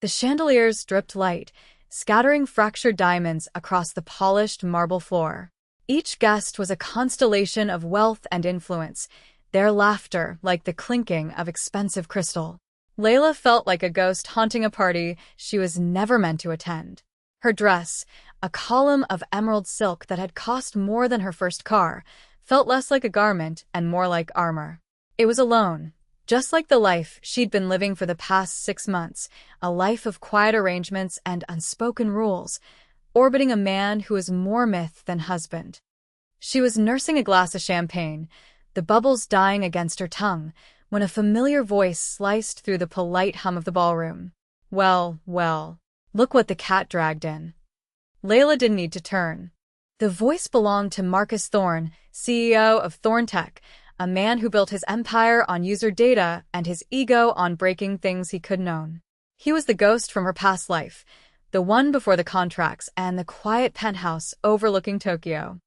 The chandeliers dripped light, scattering fractured diamonds across the polished marble floor. Each guest was a constellation of wealth and influence, their laughter like the clinking of expensive crystal. Layla felt like a ghost haunting a party she was never meant to attend. Her dress, a column of emerald silk that had cost more than her first car, felt less like a garment and more like armor. It was alone, just like the life she'd been living for the past 6 months, a life of quiet arrangements and unspoken rules, orbiting a man who was more myth than husband. She was nursing a glass of champagne, the bubbles dying against her tongue, when a familiar voice sliced through the polite hum of the ballroom. Well, well, look what the cat dragged in. Layla didn't need to turn. The voice belonged to Marcus Thorne, CEO of Thorne Tech, a man who built his empire on user data and his ego on breaking things he couldn't own. He was the ghost from her past life, the one before the contracts and the quiet penthouse overlooking Tokyo.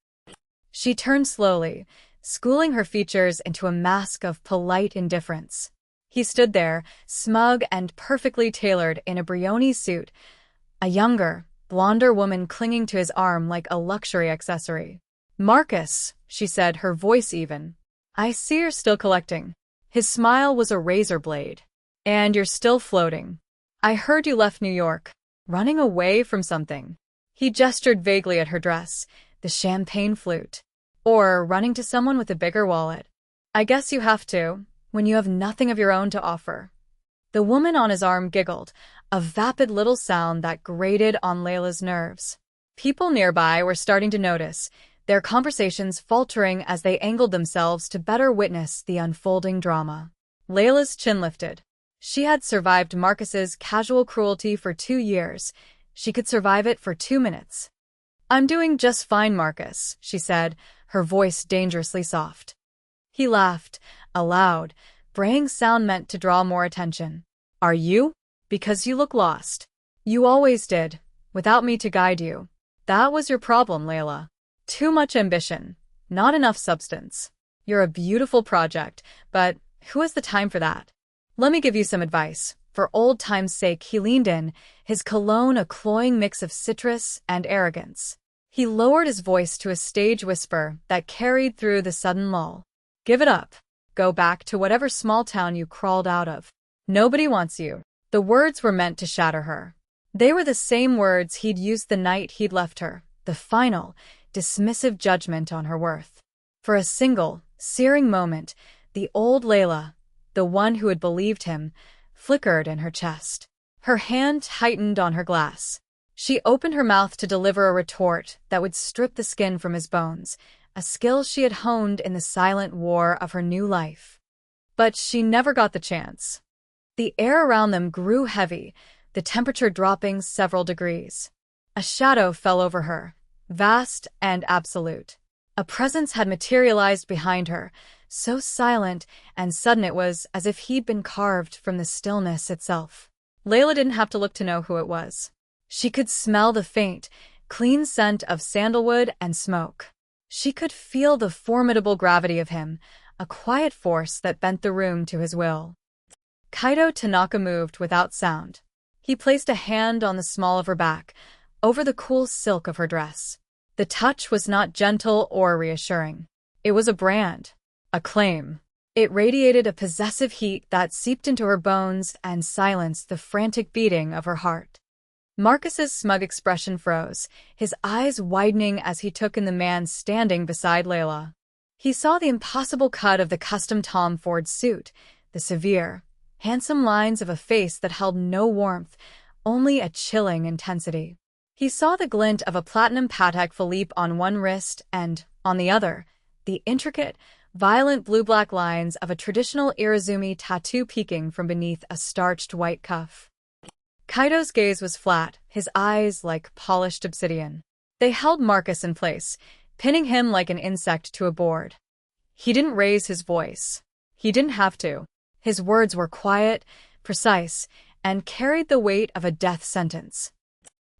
She turned slowly, schooling her features into a mask of polite indifference. He stood there, smug and perfectly tailored in a Brioni suit, a younger, blonder woman clinging to his arm like a luxury accessory. "Marcus," she said, her voice even. "I see you're still collecting." His smile was a razor blade. "And you're still floating. I heard you left New York, running away from something." He gestured vaguely at her dress, the champagne flute. "Or running to someone with a bigger wallet. I guess you have to, when you have nothing of your own to offer." The woman on his arm giggled, a vapid little sound that grated on Layla's nerves. People nearby were starting to notice, their conversations faltering as they angled themselves to better witness the unfolding drama. Layla's chin lifted. She had survived Marcus's casual cruelty for 2 years. She could survive it for 2 minutes. "I'm doing just fine, Marcus," she said, her voice dangerously soft. He laughed, a loud, braying sound meant to draw more attention. "Are you? Because you look lost. You always did, without me to guide you. That was your problem, Layla. Too much ambition, not enough substance. You're a beautiful project, but who has the time for that? Let me give you some advice." For old time's sake, he leaned in, his cologne a cloying mix of citrus and arrogance. He lowered his voice to a stage whisper that carried through the sudden lull. "Give it up. Go back to whatever small town you crawled out of. Nobody wants you." The words were meant to shatter her. They were the same words he'd used the night he'd left her, the final, dismissive judgment on her worth. For a single, searing moment, the old Layla, the one who had believed him, flickered in her chest. Her hand tightened on her glass. She opened her mouth to deliver a retort that would strip the skin from his bones, a skill she had honed in the silent war of her new life. But she never got the chance. The air around them grew heavy, the temperature dropping several degrees. A shadow fell over her, vast and absolute. A presence had materialized behind her, so silent and sudden it was as if he'd been carved from the stillness itself. Layla didn't have to look to know who it was. She could smell the faint, clean scent of sandalwood and smoke. She could feel the formidable gravity of him, a quiet force that bent the room to his will. Kaito Tanaka moved without sound. He placed a hand on the small of her back, over the cool silk of her dress. The touch was not gentle or reassuring. It was a brand, a claim. It radiated a possessive heat that seeped into her bones and silenced the frantic beating of her heart. Marcus's smug expression froze, his eyes widening as he took in the man standing beside Layla. He saw the impossible cut of the custom Tom Ford suit, the severe, handsome lines of a face that held no warmth, only a chilling intensity. He saw the glint of a platinum Patek Philippe on one wrist and, on the other, the intricate, violent blue-black lines of a traditional Irizumi tattoo peeking from beneath a starched white cuff. Kaito's gaze was flat, his eyes like polished obsidian. They held Marcus in place, pinning him like an insect to a board. He didn't raise his voice. He didn't have to. His words were quiet, precise, and carried the weight of a death sentence.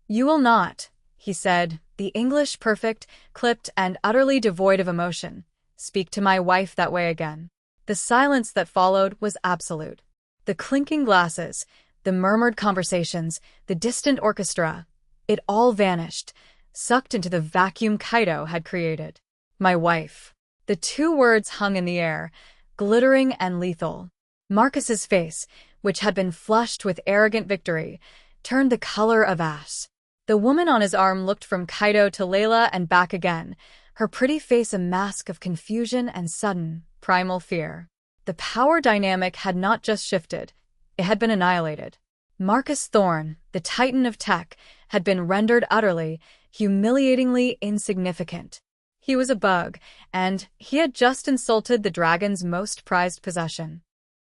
"You will not," he said, the English perfect, clipped, and utterly devoid of emotion, "speak to my wife that way again." The silence that followed was absolute. The clinking glasses, The murmured conversations, the distant orchestra, it all vanished, sucked into the vacuum Kaido had created. My wife. The two words hung in the air, glittering and lethal. Marcus's face, which had been flushed with arrogant victory, turned the color of ash. The woman on his arm looked from Kaido to Layla and back again, her pretty face a mask of confusion and sudden, primal fear. The power dynamic had not just shifted, it had been annihilated. Marcus Thorne, the titan of tech, had been rendered utterly, humiliatingly insignificant. He was a bug, and he had just insulted the dragon's most prized possession.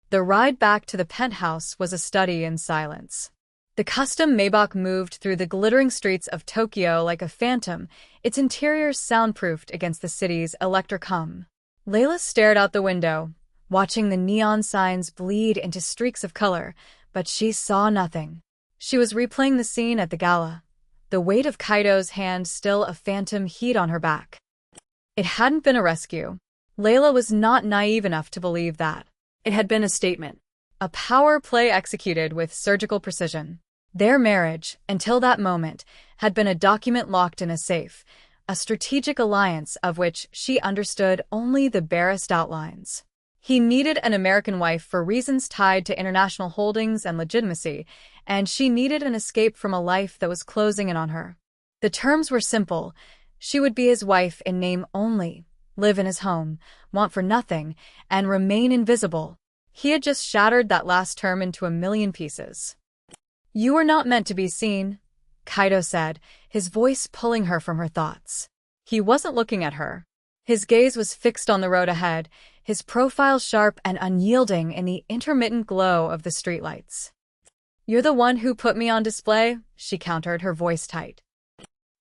The ride back to the penthouse was a study in silence. The custom Maybach moved through the glittering streets of Tokyo like a phantom, its interior soundproofed against the city's electric hum. Layla stared out the window, watching the neon signs bleed into streaks of color, but she saw nothing. She was replaying the scene at the gala, the weight of Kaido's hand still a phantom heat on her back. It hadn't been a rescue. Layla was not naive enough to believe that. It had been a statement, a power play executed with surgical precision. Their marriage, until that moment, had been a document locked in a safe, a strategic alliance of which she understood only the barest outlines. He needed an American wife for reasons tied to international holdings and legitimacy, and she needed an escape from a life that was closing in on her. The terms were simple. She would be his wife in name only, live in his home, want for nothing, and remain invisible. He had just shattered that last term into a million pieces. "You were not meant to be seen," Kaido said, his voice pulling her from her thoughts. He wasn't looking at her. His gaze was fixed on the road ahead, his profile sharp and unyielding in the intermittent glow of the streetlights. "You're the one who put me on display," she countered, her voice tight.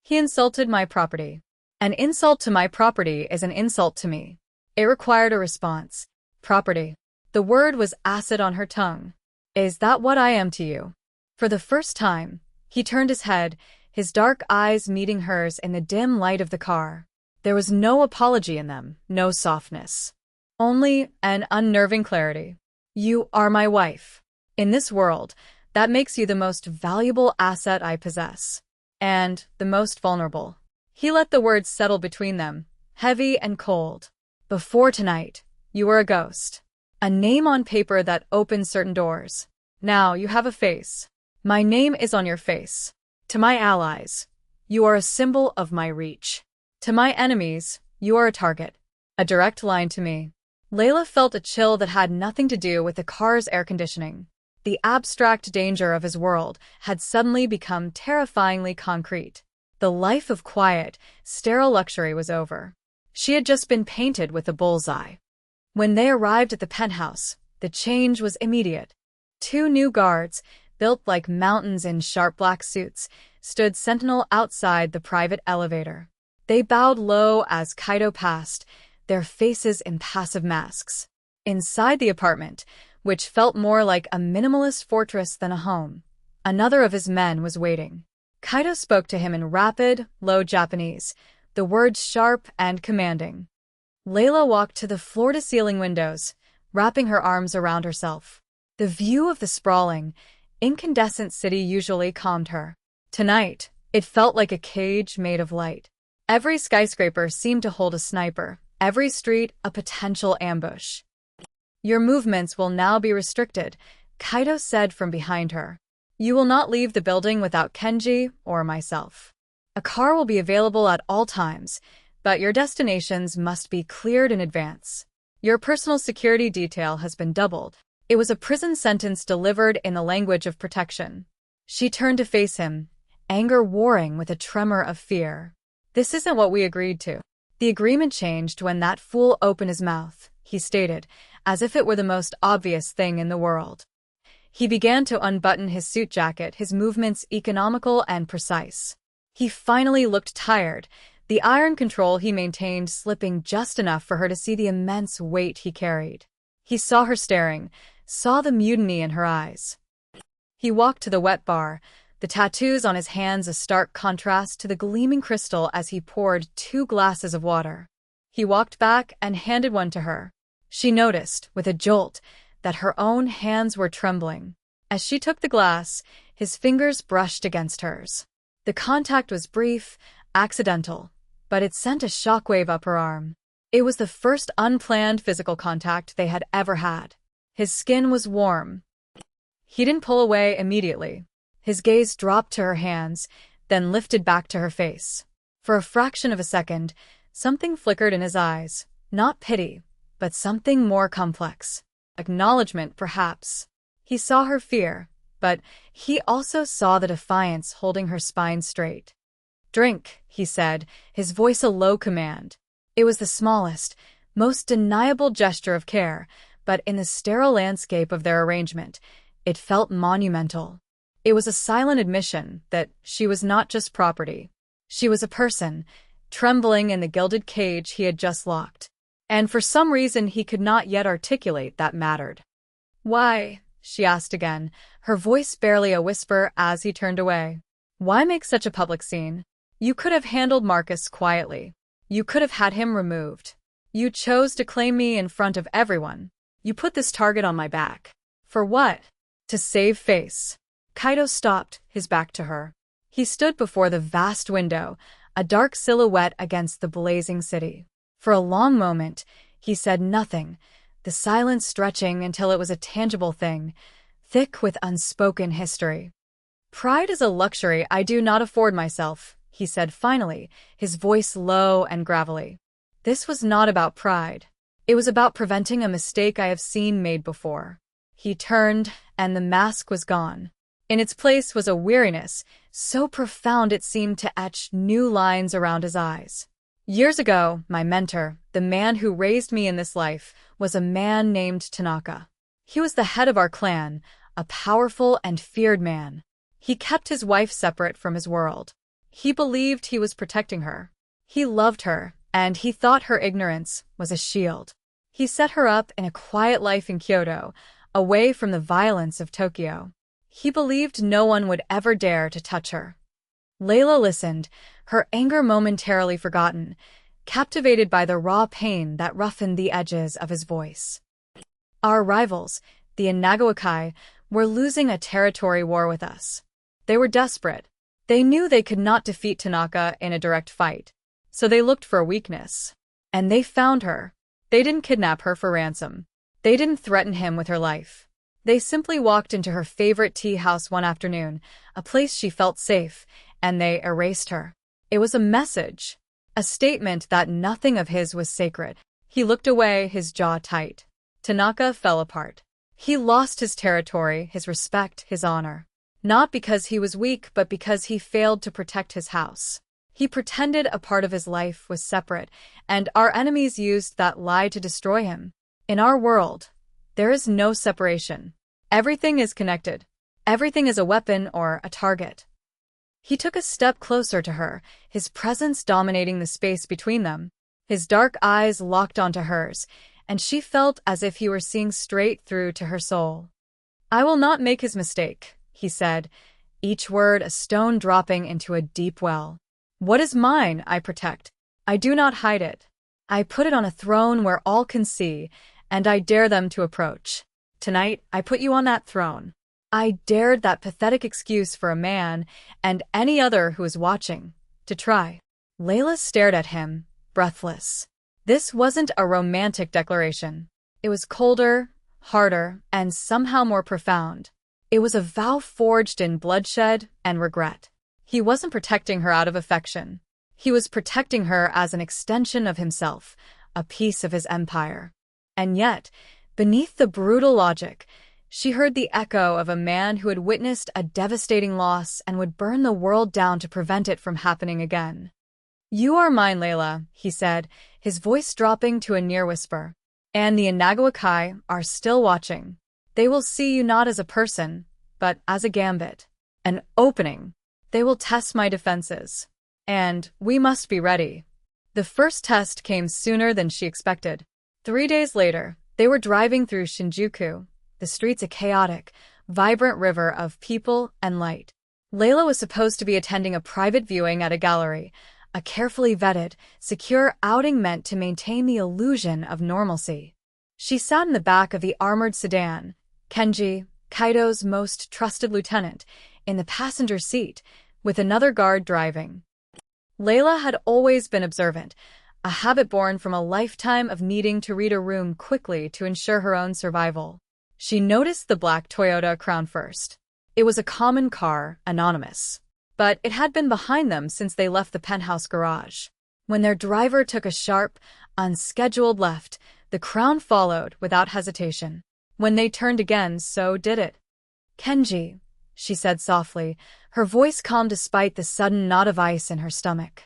"He insulted my property. An insult to my property is an insult to me." It required a response. Property. The word was acid on her tongue. "Is that what I am to you?" For the first time, he turned his head, his dark eyes meeting hers in the dim light of the car. There was no apology in them, no softness. Only an unnerving clarity. "You are my wife. In this world, that makes you the most valuable asset I possess. And the most vulnerable." He let the words settle between them, heavy and cold. "Before tonight, you were a ghost. A name on paper that opened certain doors. Now you have a face. My name is on your face. To my allies, you are a symbol of my reach. To my enemies, you are a target. A direct line to me." Layla felt a chill that had nothing to do with the car's air conditioning. The abstract danger of his world had suddenly become terrifyingly concrete. The life of quiet, sterile luxury was over. She had just been painted with a bullseye. When they arrived at the penthouse, the change was immediate. Two new guards, built like mountains in sharp black suits, stood sentinel outside the private elevator. They bowed low as Kaido passed, their faces impassive masks. Inside the apartment, which felt more like a minimalist fortress than a home, another of his men was waiting. Kaido spoke to him in rapid, low Japanese, the words sharp and commanding. Layla walked to the floor-to-ceiling windows, wrapping her arms around herself. The view of the sprawling, incandescent city usually calmed her. Tonight, it felt like a cage made of light. Every skyscraper seemed to hold a sniper, every street a potential ambush. "Your movements will now be restricted," Kaido said from behind her. "You will not leave the building without Kenji or myself. A car will be available at all times, but your destinations must be cleared in advance. Your personal security detail has been doubled." It was a prison sentence delivered in the language of protection. She turned to face him, anger warring with a tremor of fear. "This isn't what we agreed to." "The agreement changed when that fool opened his mouth," he stated, as if it were the most obvious thing in the world. He began to unbutton his suit jacket, his movements economical and precise. He finally looked tired, the iron control he maintained slipping just enough for her to see the immense weight he carried. He saw her staring, saw the mutiny in her eyes. He walked to the wet bar, the tattoos on his hands a stark contrast to the gleaming crystal as he poured 2 glasses of water. He walked back and handed one to her. She noticed, with a jolt, that her own hands were trembling. As she took the glass, his fingers brushed against hers. The contact was brief, accidental, but it sent a shockwave up her arm. It was the first unplanned physical contact they had ever had. His skin was warm. He didn't pull away immediately. His gaze dropped to her hands, then lifted back to her face. For a fraction of a second, something flickered in his eyes. Not pity, but something more complex. Acknowledgement, perhaps. He saw her fear, but he also saw the defiance holding her spine straight. "Drink," he said, his voice a low command. It was the smallest, most deniable gesture of care, but in the sterile landscape of their arrangement, it felt monumental. It was a silent admission that she was not just property. She was a person, trembling in the gilded cage he had just locked. And for some reason he could not yet articulate that mattered. "Why?" she asked again, her voice barely a whisper as he turned away. "Why make such a public scene? You could have handled Marcus quietly. You could have had him removed. You chose to claim me in front of everyone. You put this target on my back. For what? To save face." Kaito stopped, his back to her. He stood before the vast window, a dark silhouette against the blazing city. For a long moment, he said nothing, the silence stretching until it was a tangible thing, thick with unspoken history. "Pride is a luxury I do not afford myself," he said finally, his voice low and gravelly. "This was not about pride. It was about preventing a mistake I have seen made before." He turned, and the mask was gone. In its place was a weariness, so profound it seemed to etch new lines around his eyes. "Years ago, my mentor, the man who raised me in this life, was a man named Tanaka. He was the head of our clan, a powerful and feared man. He kept his wife separate from his world. He believed he was protecting her. He loved her, and he thought her ignorance was a shield. He set her up in a quiet life in Kyoto, away from the violence of Tokyo. He believed no one would ever dare to touch her." Layla listened, her anger momentarily forgotten, captivated by the raw pain that roughened the edges of his voice. "Our rivals, the Inagawakai, were losing a territory war with us. They were desperate. They knew they could not defeat Tanaka in a direct fight, so they looked for a weakness. And they found her. They didn't kidnap her for ransom. They didn't threaten him with her life. They simply walked into her favorite tea house one afternoon, a place she felt safe, and they erased her. It was a message, a statement that nothing of his was sacred." He looked away, his jaw tight. Tanaka fell apart. He lost his territory, his respect, his honor. Not because he was weak, but because he failed to protect his house. He pretended a part of his life was separate, and our enemies used that lie to destroy him. In our world, there is no separation. Everything is connected. Everything is a weapon or a target. He took a step closer to her, his presence dominating the space between them. His dark eyes locked onto hers, and she felt as if he were seeing straight through to her soul. "I will not make his mistake," he said, each word a stone dropping into a deep well. "What is mine, I protect. I do not hide it. I put it on a throne where all can see, and I dare them to approach. Tonight, I put you on that throne. I dared that pathetic excuse for a man, and any other who is watching, to try." Layla stared at him, breathless. This wasn't a romantic declaration. It was colder, harder, and somehow more profound. It was a vow forged in bloodshed and regret. He wasn't protecting her out of affection. He was protecting her as an extension of himself, a piece of his empire. And yet, beneath the brutal logic, she heard the echo of a man who had witnessed a devastating loss and would burn the world down to prevent it from happening again. "You are mine, Layla," he said, his voice dropping to a near whisper. "And the Inagawakai are still watching. They will see you not as a person, but as a gambit, an opening. They will test my defenses. And we must be ready." The first test came sooner than she expected. 3 days later, they were driving through Shinjuku, the streets a chaotic, vibrant river of people and light. Layla was supposed to be attending a private viewing at a gallery, a carefully vetted, secure outing meant to maintain the illusion of normalcy. She sat in the back of the armored sedan, Kenji, Kaido's most trusted lieutenant, in the passenger seat, with another guard driving. Layla had always been observant, a habit born from a lifetime of needing to read a room quickly to ensure her own survival. She noticed the black Toyota Crown first. It was a common car, anonymous, but it had been behind them since they left the penthouse garage. When their driver took a sharp, unscheduled left, the Crown followed without hesitation. When they turned again, so did it. "Kenji," she said softly, her voice calm despite the sudden knot of ice in her stomach.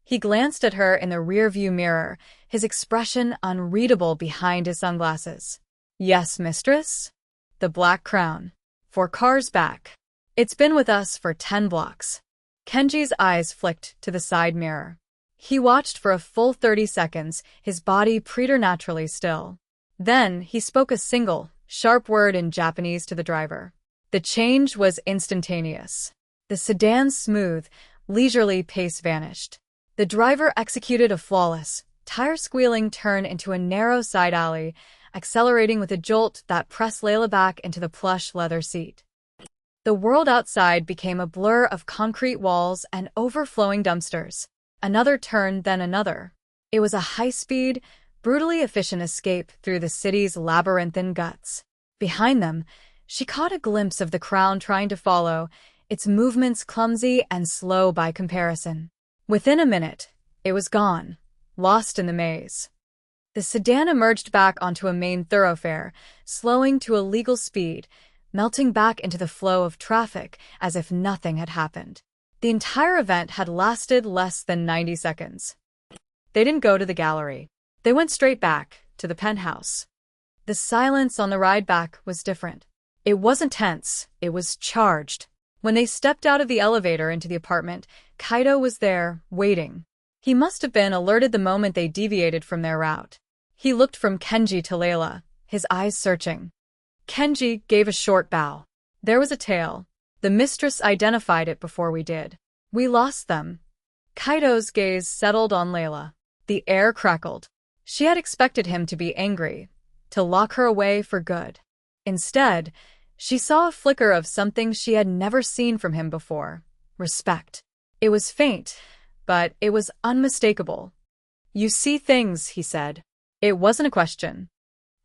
He glanced at her in the rearview mirror, his expression unreadable behind his sunglasses. "Yes, mistress?" "The Black Crown. 4 cars back. It's been with us for 10 blocks." Kenji's eyes flicked to the side mirror. He watched for a full 30 seconds, his body preternaturally still. Then he spoke a single, sharp word in Japanese to the driver. The change was instantaneous. The sedan's smooth, leisurely pace vanished. The driver executed a flawless, tire-squealing turn into a narrow side alley, accelerating with a jolt that pressed Layla back into the plush leather seat. The world outside became a blur of concrete walls and overflowing dumpsters. Another turn, then another. It was a high-speed, brutally efficient escape through the city's labyrinthine guts. Behind them, she caught a glimpse of the Crown trying to follow, its movements clumsy and slow by comparison. Within a minute, it was gone, lost in the maze. The sedan emerged back onto a main thoroughfare, slowing to a legal speed, melting back into the flow of traffic as if nothing had happened. The entire event had lasted less than 90 seconds. They didn't go to the gallery. They went straight back to the penthouse. The silence on the ride back was different. It wasn't tense, it was charged. When they stepped out of the elevator into the apartment, Kaido was there, waiting. He must have been alerted the moment they deviated from their route. He looked from Kenji to Layla, his eyes searching. Kenji gave a short bow. There was a tail. The mistress identified it before we did. "We lost them." Kaido's gaze settled on Layla. The air crackled. She had expected him to be angry, to lock her away for good. Instead, she saw a flicker of something she had never seen from him before: respect. It was faint, but it was unmistakable. "You see things," he said. It wasn't a question.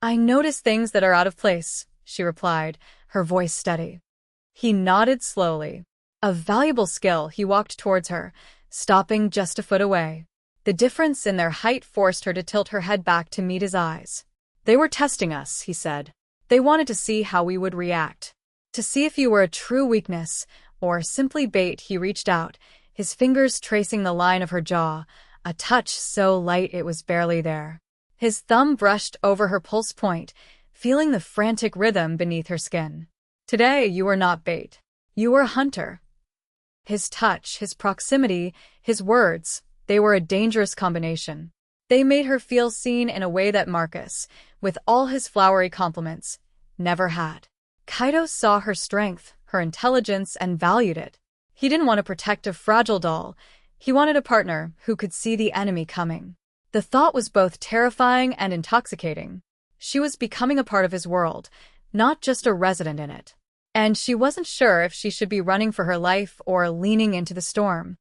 "I notice things that are out of place," she replied, her voice steady. He nodded slowly. A valuable skill. He walked towards her, stopping just a foot away. The difference in their height forced her to tilt her head back to meet his eyes. "They were testing us," he said. "They wanted to see how we would react. To see if you were a true weakness, or simply bait." He reached out, his fingers tracing the line of her jaw, a touch so light it was barely there. His thumb brushed over her pulse point, feeling the frantic rhythm beneath her skin. "Today you were not bait. You were a hunter." His touch, his proximity, his words, they were a dangerous combination. They made her feel seen in a way that Marcus, with all his flowery compliments, never had. Kaido saw her strength, her intelligence, and valued it. He didn't want to protect a fragile doll. He wanted a partner who could see the enemy coming. The thought was both terrifying and intoxicating. She was becoming a part of his world, not just a resident in it. And she wasn't sure if she should be running for her life or leaning into the storm.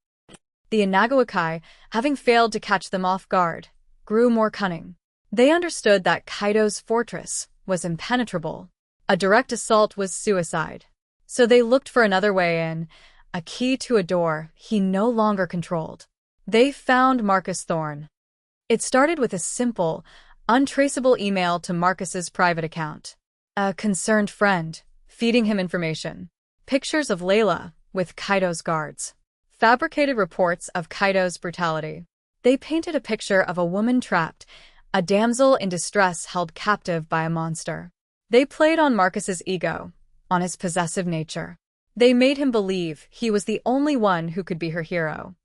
The Inagawakai, having failed to catch them off guard, grew more cunning. They understood that Kaido's fortress was impenetrable. A direct assault was suicide. So they looked for another way in, a key to a door he no longer controlled. They found Marcus Thorne. It started with a simple, untraceable email to Marcus's private account. A concerned friend, feeding him information. Pictures of Layla with Kaido's guards. Fabricated reports of Kaido's brutality. They painted a picture of a woman trapped, a damsel in distress held captive by a monster. They played on Marcus's ego, on his possessive nature. They made him believe he was the only one who could be her hero.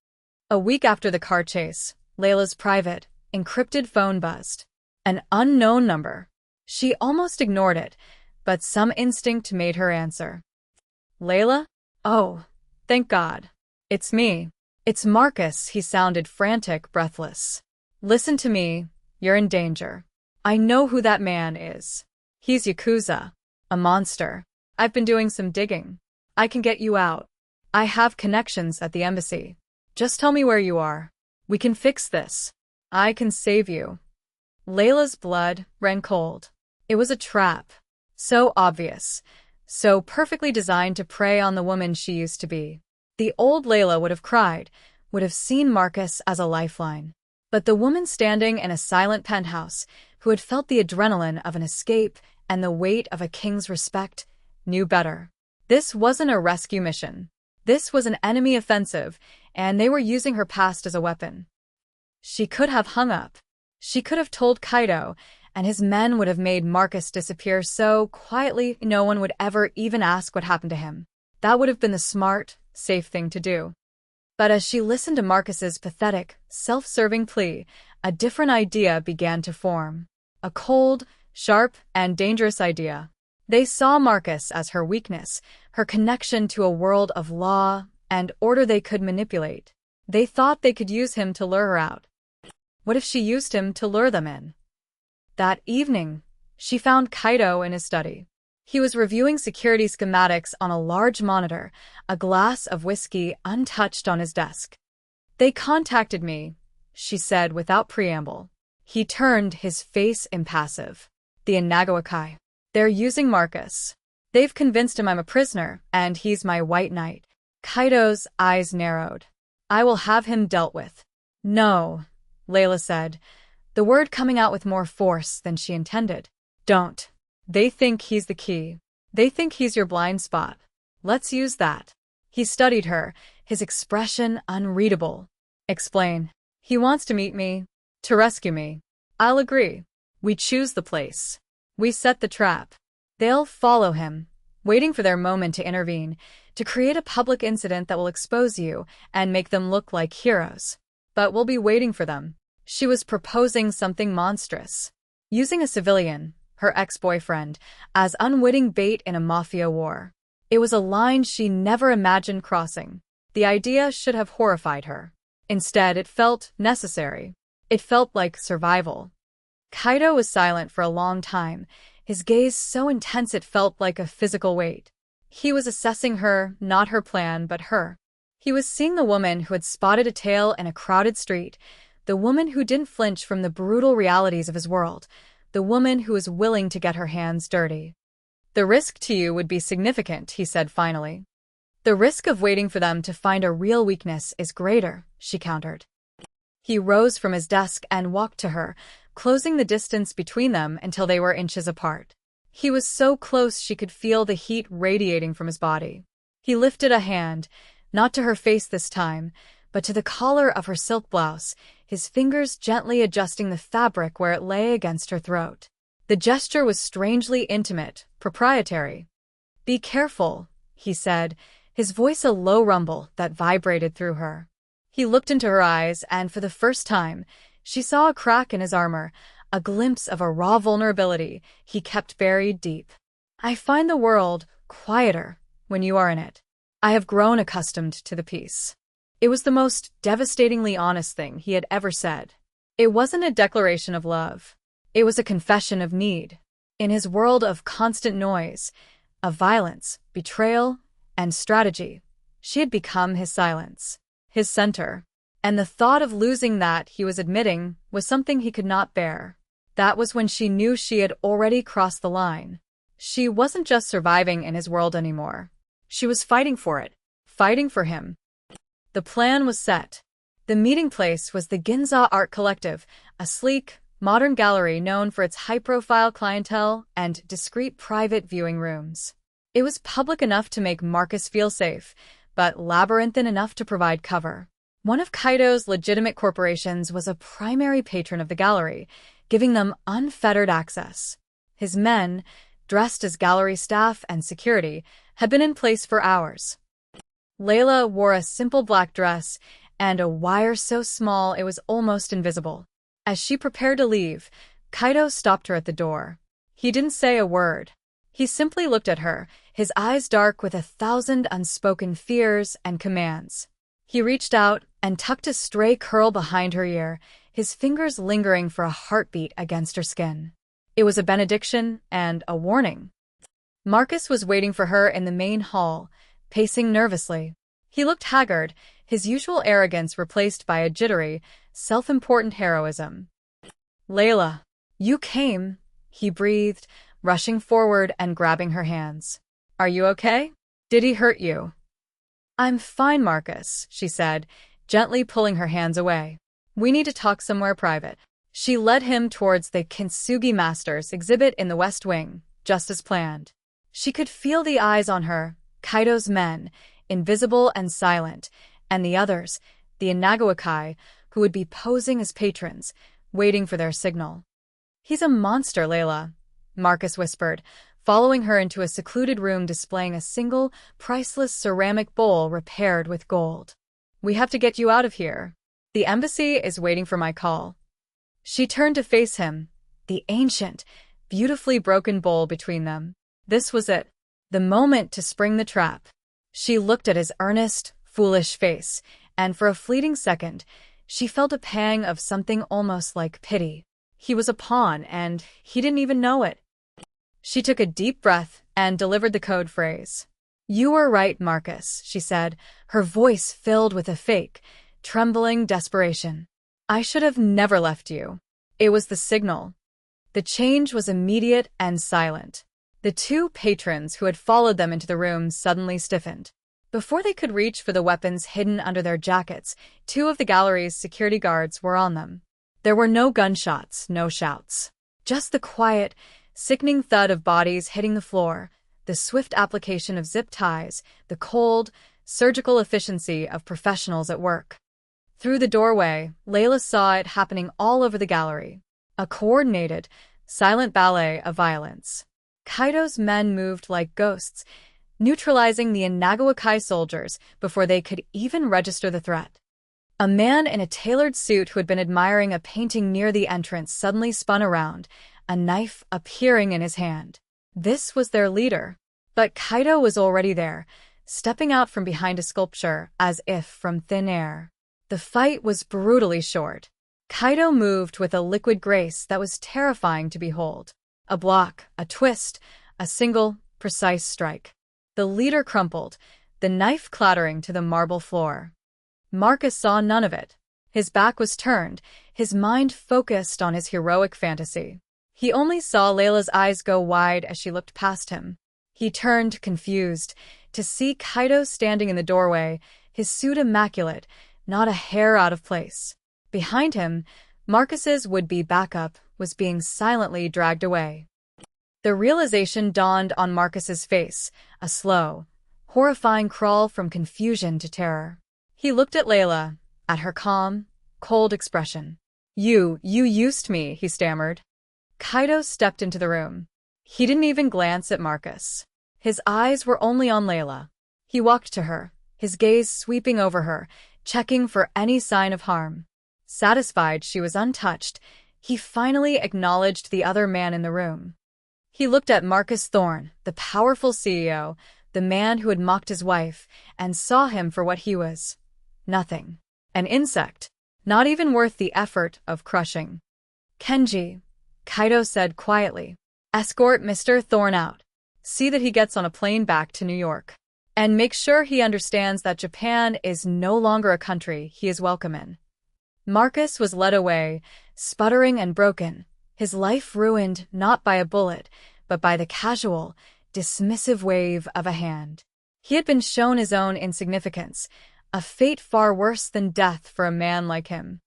A week after the car chase, Layla's private, encrypted phone buzzed. An unknown number. She almost ignored it, but some instinct made her answer. "Layla? Oh, thank God. It's me. It's Marcus." He sounded frantic, breathless. "Listen to me. You're in danger. I know who that man is. He's Yakuza. A monster. I've been doing some digging. I can get you out. I have connections at the embassy. Just tell me where you are. We can fix this. I can save you. Layla's blood ran cold. It was a trap. So obvious. So perfectly designed to prey on the woman she used to be. The old Layla would have cried, would have seen Marcus as a lifeline. But the woman standing in a silent penthouse, who had felt the adrenaline of an escape and the weight of a king's respect, knew better. This wasn't a rescue mission. This was an enemy offensive, and they were using her past as a weapon. She could have hung up. She could have told Kaido, and his men would have made Marcus disappear so quietly no one would ever even ask what happened to him. That would have been the smart, safe thing to do. But as she listened to Marcus's pathetic, self-serving plea, a different idea began to form. A cold, sharp, and dangerous idea. They saw Marcus as her weakness, her connection to a world of law and order they could manipulate. They thought they could use him to lure her out. What if she used him to lure them in? That evening, she found Kaido in his study. He was reviewing security schematics on a large monitor, a glass of whiskey untouched on his desk. They contacted me, she said without preamble. He turned, his face impassive. The Inagawakai. They're using Marcus. They've convinced him I'm a prisoner, and he's my white knight. Kaido's eyes narrowed. I will have him dealt with. No, Layla said, the word coming out with more force than she intended. Don't. They think he's the key. They think he's your blind spot. Let's use that. He studied her, his expression unreadable. Explain. He wants to meet me, to rescue me. I'll agree. We choose the place. We set the trap. They'll follow him, waiting for their moment to intervene, to create a public incident that will expose you and make them look like heroes. But we'll be waiting for them. She was proposing something monstrous. Using a civilian, her ex-boyfriend, as unwitting bait in a Mafia war. It was a line she never imagined crossing. The idea should have horrified her. Instead, it felt necessary. It felt like survival. Kaido was silent for a long time, his gaze so intense it felt like a physical weight. He was assessing her, not her plan, but her. He was seeing the woman who had spotted a tail in a crowded street, the woman who didn't flinch from the brutal realities of his world, the woman who was willing to get her hands dirty. The risk to you would be significant, he said finally. The risk of waiting for them to find a real weakness is greater, she countered. He rose from his desk and walked to her, closing the distance between them until they were inches apart. He was so close she could feel the heat radiating from his body. He lifted a hand, not to her face this time, but to the collar of her silk blouse, his fingers gently adjusting the fabric where it lay against her throat. The gesture was strangely intimate, proprietary. Be careful, he said, his voice a low rumble that vibrated through her. He looked into her eyes, and for the first time, she saw a crack in his armor, a glimpse of a raw vulnerability he kept buried deep. I find the world quieter when you are in it. I have grown accustomed to the peace. It was the most devastatingly honest thing he had ever said. It wasn't a declaration of love. It was a confession of need. In his world of constant noise, of violence, betrayal, and strategy, she had become his silence, his center. And the thought of losing that, he was admitting, was something he could not bear. That was when she knew she had already crossed the line. She wasn't just surviving in his world anymore. She was fighting for it, fighting for him. The plan was set. The meeting place was the Ginza Art Collective, a sleek, modern gallery known for its high-profile clientele and discreet private viewing rooms. It was public enough to make Marcus feel safe, but labyrinthine enough to provide cover. One of Kaido's legitimate corporations was a primary patron of the gallery, giving them unfettered access. His men, dressed as gallery staff and security, had been in place for hours. Layla wore a simple black dress and a wire so small it was almost invisible. As she prepared to leave, Kaido stopped her at the door. He didn't say a word. He simply looked at her, his eyes dark with 1,000 unspoken fears and commands. He reached out and tucked a stray curl behind her ear, his fingers lingering for a heartbeat against her skin. It was a benediction and a warning. Marcus was waiting for her in the main hall, pacing nervously. He looked haggard, his usual arrogance replaced by a jittery, self-important heroism. "Layla, you came," he breathed, rushing forward and grabbing her hands. "Are you okay? Did he hurt you?" "I'm fine, Marcus," she said, gently pulling her hands away. "We need to talk somewhere private." She led him towards the Kintsugi Masters exhibit in the West Wing, just as planned. She could feel the eyes on her, Kaido's men, invisible and silent, and the others, the Inagawakai, who would be posing as patrons, waiting for their signal. "He's a monster, Layla," Marcus whispered, following her into a secluded room displaying a single, priceless ceramic bowl repaired with gold. "We have to get you out of here. The embassy is waiting for my call." She turned to face him, the ancient, beautifully broken bowl between them. This was it, the moment to spring the trap. She looked at his earnest, foolish face, and for a fleeting second, she felt a pang of something almost like pity. He was a pawn, and he didn't even know it. She took a deep breath and delivered the code phrase. "You were right, Marcus," she said, her voice filled with a fake, trembling desperation. "I should have never left you." It was the signal. The change was immediate and silent. The two patrons who had followed them into the room suddenly stiffened. Before they could reach for the weapons hidden under their jackets, two of the gallery's security guards were on them. There were no gunshots, no shouts. Just the quiet, sickening thud of bodies hitting the floor, the swift application of zip ties, the cold, surgical efficiency of professionals at work. Through the doorway, Layla saw it happening all over the gallery. A coordinated, silent ballet of violence. Kaido's men moved like ghosts, neutralizing the Inagawakai soldiers before they could even register the threat. A man in a tailored suit who had been admiring a painting near the entrance suddenly spun around, a knife appearing in his hand. This was their leader. But Kaido was already there, stepping out from behind a sculpture as if from thin air. The fight was brutally short. Kaido moved with a liquid grace that was terrifying to behold. A block, a twist, a single, precise strike. The leader crumpled, the knife clattering to the marble floor. Marcus saw none of it. His back was turned, his mind focused on his heroic fantasy. He only saw Layla's eyes go wide as she looked past him. He turned, confused, to see Kaido standing in the doorway, his suit immaculate, not a hair out of place. Behind him, Marcus's would-be backup was being silently dragged away. The realization dawned on Marcus's face, a slow, horrifying crawl from confusion to terror. He looked at Layla, at her calm, cold expression. You used me," he stammered. Kaido stepped into the room. He didn't even glance at Marcus. His eyes were only on Layla. He walked to her, his gaze sweeping over her, checking for any sign of harm. Satisfied she was untouched, he finally acknowledged the other man in the room. He looked at Marcus Thorne, the powerful CEO, the man who had mocked his wife, and saw him for what he was. Nothing. An insect, not even worth the effort of crushing. "Kenji," Kaido said quietly, "escort Mr. Thorne out. See that he gets on a plane back to New York. And make sure he understands that Japan is no longer a country he is welcome in." Marcus was led away, sputtering and broken, his life ruined not by a bullet, but by the casual, dismissive wave of a hand. He had been shown his own insignificance, a fate far worse than death for a man like him.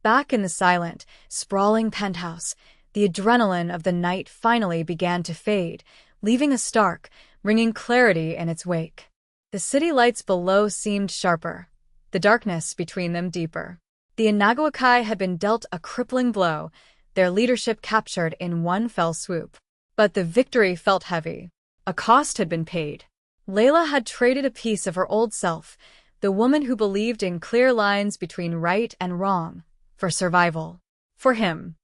Back in the silent, sprawling penthouse, the adrenaline of the night finally began to fade, leaving a stark, ringing clarity in its wake. The city lights below seemed sharper, the darkness between them deeper. The Inagawakai had been dealt a crippling blow, their leadership captured in one fell swoop. But the victory felt heavy. A cost had been paid. Layla had traded a piece of her old self, the woman who believed in clear lines between right and wrong, for survival. For him.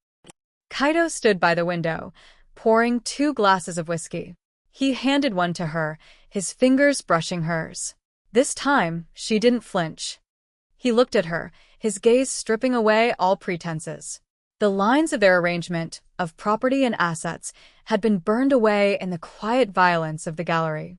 Kaido stood by the window, pouring 2 glasses of whiskey. He handed one to her, his fingers brushing hers. This time, she didn't flinch. He looked at her, his gaze stripping away all pretenses. The lines of their arrangement, of property and assets, had been burned away in the quiet violence of the gallery.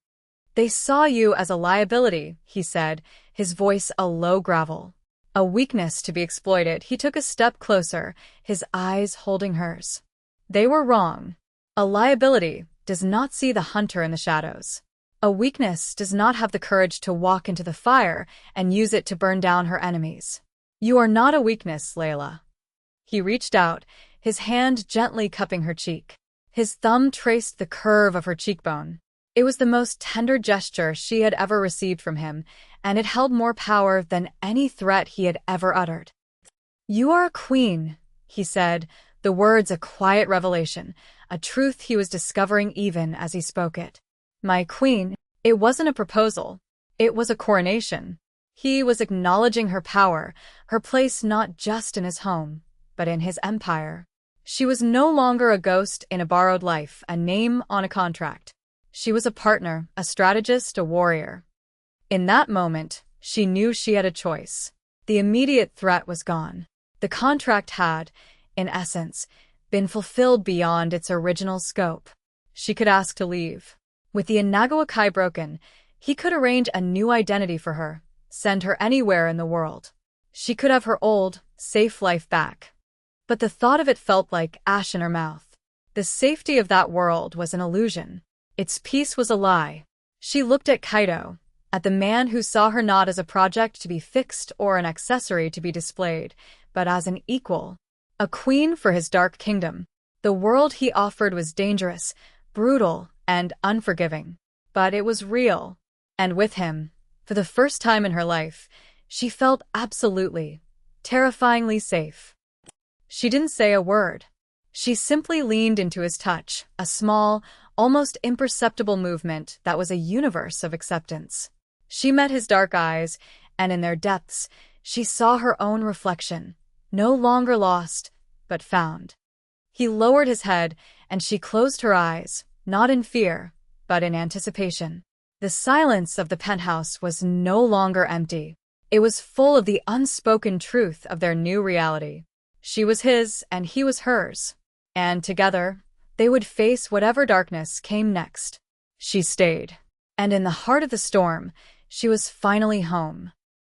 "They saw you as a liability," he said, his voice a low gravel. A weakness to be exploited. He took a step closer, his eyes holding hers. "They were wrong. A liability does not see the hunter in the shadows. A weakness does not have the courage to walk into the fire and use it to burn down her enemies. You are not a weakness, Layla." He reached out, his hand gently cupping her cheek. His thumb traced the curve of her cheekbone. It was the most tender gesture she had ever received from him, and it held more power than any threat he had ever uttered. "You are a queen," he said, the words a quiet revelation, a truth he was discovering even as he spoke it. "My queen." It wasn't a proposal. It was a coronation. He was acknowledging her power, her place not just in his home, but in his empire. She was no longer a ghost in a borrowed life, a name on a contract. She was a partner, a strategist, a warrior. In that moment, she knew she had a choice. The immediate threat was gone. The contract had, in essence, been fulfilled beyond its original scope. She could ask to leave. With the Inagawakai broken, he could arrange a new identity for her, send her anywhere in the world. She could have her old, safe life back. But the thought of it felt like ash in her mouth. The safety of that world was an illusion. Its peace was a lie. She looked at Kaito, at the man who saw her not as a project to be fixed or an accessory to be displayed, but as an equal, a queen for his dark kingdom. The world he offered was dangerous, brutal, and unforgiving. But it was real. And with him, for the first time in her life, she felt absolutely, terrifyingly safe. She didn't say a word. She simply leaned into his touch, a small, almost imperceptible movement that was a universe of acceptance. She met his dark eyes, and in their depths, she saw her own reflection, no longer lost, but found. He lowered his head, and she closed her eyes, not in fear, but in anticipation. The silence of the penthouse was no longer empty. It was full of the unspoken truth of their new reality. She was his, and he was hers. And together, they would face whatever darkness came next. She stayed. And in the heart of the storm, she was finally home.